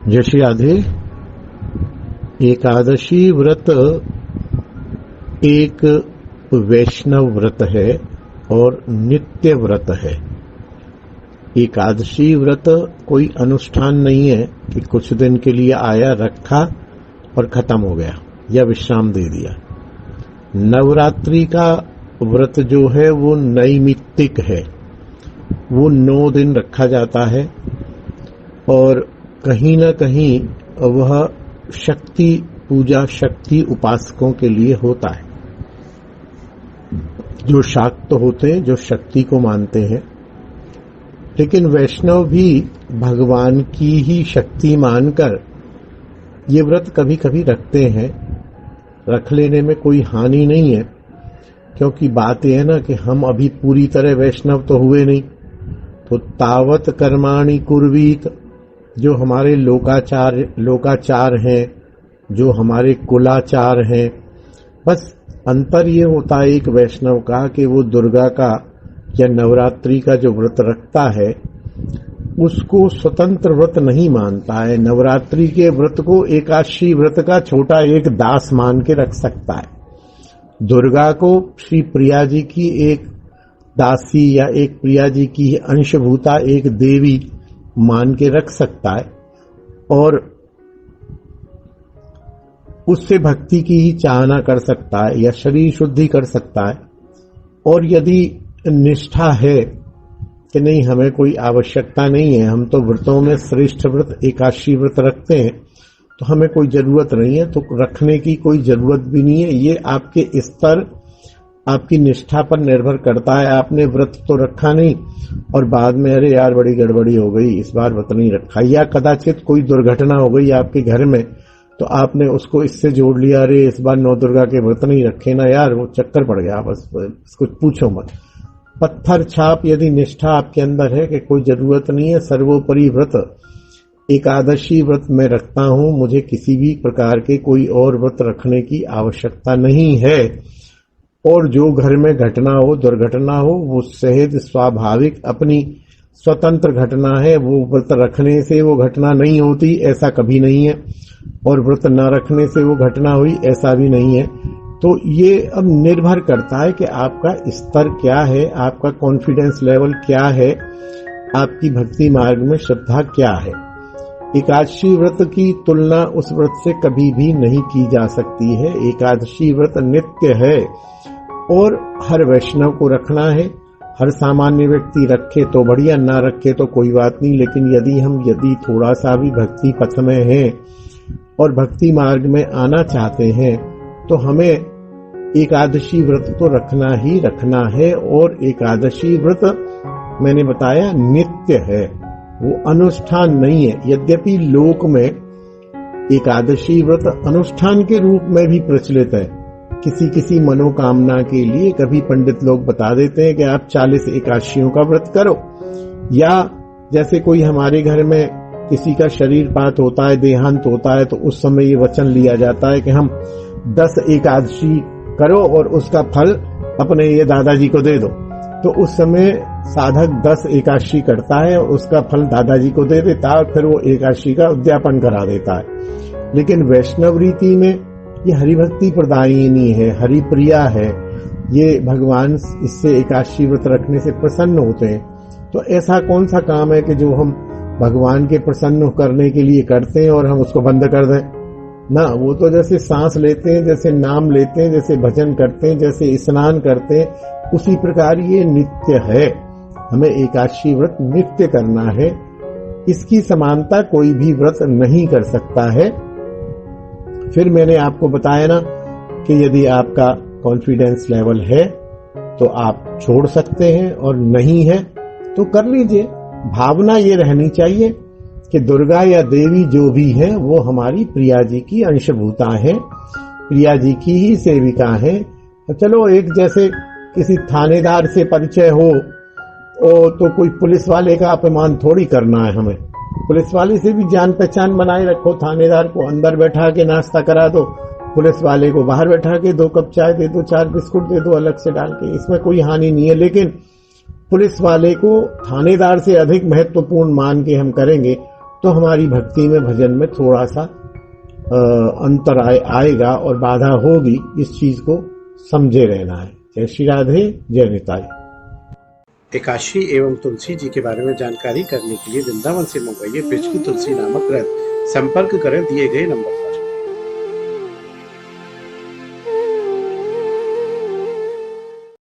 जय श्री राधे। एकादशी व्रत एक वैष्णव व्रत है और नित्य व्रत है। एकादशी व्रत कोई अनुष्ठान नहीं है कि कुछ दिन के लिए आया, रखा और खत्म हो गया या विश्राम दे दिया। नवरात्रि का व्रत जो है वो नैमित्तिक है, वो 9 दिन रखा जाता है और कहीं न कहीं वह शक्ति पूजा, शक्ति उपासकों के लिए होता है। जो शाक्त होते हैं, जो शक्ति को मानते हैं, लेकिन वैष्णव भी भगवान की ही शक्ति मानकर ये व्रत कभी कभी रखते हैं। रख लेने में कोई हानि नहीं है, क्योंकि बात यह है ना कि हम अभी पूरी तरह वैष्णव तो हुए नहीं। तो तावत कर्माणि कुर्वीत, जो हमारे लोकाचार हैं, जो हमारे कुलाचार हैं, बस अंतर ये होता है एक वैष्णव का कि वो दुर्गा का या नवरात्रि का जो व्रत रखता है उसको स्वतंत्र व्रत नहीं मानता है। नवरात्रि के व्रत को एकादशी व्रत का छोटा एक दास मान के रख सकता है। दुर्गा को श्री प्रिया जी की एक दासी या एक प्रिया जी की अंशभूता एक देवी मान के रख सकता है और उससे भक्ति की ही चाहना कर सकता है या शरीर शुद्धि कर सकता है। और यदि निष्ठा है कि नहीं, हमें कोई आवश्यकता नहीं है, हम तो व्रतों में श्रेष्ठ व्रत एकादशी व्रत रखते हैं, तो हमें कोई जरूरत नहीं है, तो रखने की कोई जरूरत भी नहीं है। ये आपके स्तर, आपकी निष्ठा पर निर्भर करता है। आपने व्रत तो रखा नहीं और बाद में अरे यार बड़ी गड़बड़ी हो गई, इस बार व्रत नहीं रखा, या कदाचित कोई दुर्घटना हो गई आपके घर में तो आपने उसको इससे जोड़ लिया, अरे इस बार नौ दुर्गा के व्रत नहीं रखे ना यार, वो चक्कर पड़ गया, बस इसको पूछो मत। पत्थर छाप यदि निष्ठा आपके अंदर है कि कोई जरूरत नहीं है, सर्वोपरि व्रत एकादशी व्रत मैं रखता हूं, मुझे किसी भी प्रकार के कोई और व्रत रखने की आवश्यकता नहीं है, और जो घर में घटना हो, दुर्घटना हो, वो सहज स्वाभाविक अपनी स्वतंत्र घटना है, वो व्रत रखने से वो घटना नहीं होती, ऐसा कभी नहीं है, और व्रत न रखने से वो घटना हुई, ऐसा भी नहीं है। तो ये अब निर्भर करता है कि आपका स्तर क्या है, आपका कॉन्फिडेंस लेवल क्या है, आपकी भक्ति मार्ग में श्रद्धा क्या है। एकादशी व्रत की तुलना उस व्रत से कभी भी नहीं की जा सकती है। एकादशी व्रत नित्य है और हर वैष्णव को रखना है। हर सामान्य व्यक्ति रखे तो बढ़िया, ना रखे तो कोई बात नहीं, लेकिन यदि थोड़ा सा भी भक्ति पथ में है और भक्ति मार्ग में आना चाहते हैं तो हमें एकादशी व्रत तो रखना ही रखना है। और एकादशी व्रत मैंने बताया नित्य है, वो अनुष्ठान नहीं है। यद्यपि लोक में एकादशी व्रत अनुष्ठान के रूप में भी प्रचलित है, किसी मनोकामना के लिए कभी पंडित लोग बता देते हैं कि आप 40 एकादशियों का व्रत करो, या जैसे कोई हमारे घर में किसी का शरीरपात होता है, देहांत होता है, तो उस समय ये वचन लिया जाता है कि हम 10 एकादशी करो और उसका फल अपने ये दादाजी को दे दो। तो उस समय साधक 10 एकादशी करता है और उसका फल दादाजी को दे देता है और फिर वो एकादशी का उद्यापन करा देता है। लेकिन वैष्णव रीति में ये हरिभक्ति प्रदायिनी है, हरिप्रिया है, ये भगवान इससे एकादशी व्रत रखने से प्रसन्न होते हैं। तो ऐसा कौन सा काम है कि जो हम भगवान के प्रसन्न करने के लिए करते हैं और हम उसको बंद कर दें ना। वो तो जैसे सांस लेते हैं, जैसे नाम लेते हैं, जैसे भजन करते हैं, जैसे स्नान करते हैं, उसी प्रकार ये नित्य है। हमें एकादशी व्रत नित्य करना है, इसकी समानता कोई भी व्रत नहीं कर सकता है। फिर मैंने आपको बताया ना कि यदि आपका कॉन्फिडेंस लेवल है तो आप छोड़ सकते हैं, और नहीं है तो कर लीजिए। भावना ये रहनी चाहिए कि दुर्गा या देवी जो भी है वो हमारी प्रिया जी की अंशभूता है, प्रिया जी की ही सेविका है। तो चलो, एक जैसे किसी थानेदार से परिचय हो तो कोई पुलिस वाले का अपमान थोड़ी करना है हमें। पुलिस वाले से भी जान पहचान बनाए रखो। थानेदार को अंदर बैठा के नाश्ता करा दो, पुलिस वाले को बाहर बैठा के 2 कप चाय दे दो, 4 बिस्कुट दे दो अलग से डाल के, इसमें कोई हानि नहीं है। लेकिन पुलिस वाले को थानेदार से अधिक महत्वपूर्ण मान के हम करेंगे तो हमारी भक्ति में भजन में थोड़ा सा अंतर आएगा और बाधा होगी। इस चीज को समझे रहना है। जय श्री राधे, जय निताई। एकादशी एवं तुलसी जी के बारे में जानकारी करने के लिए वृंदावन से मंगवाइए ब्रज की तुलसी नामक ग्रंथ। संपर्क करें दिए गए नंबर पर।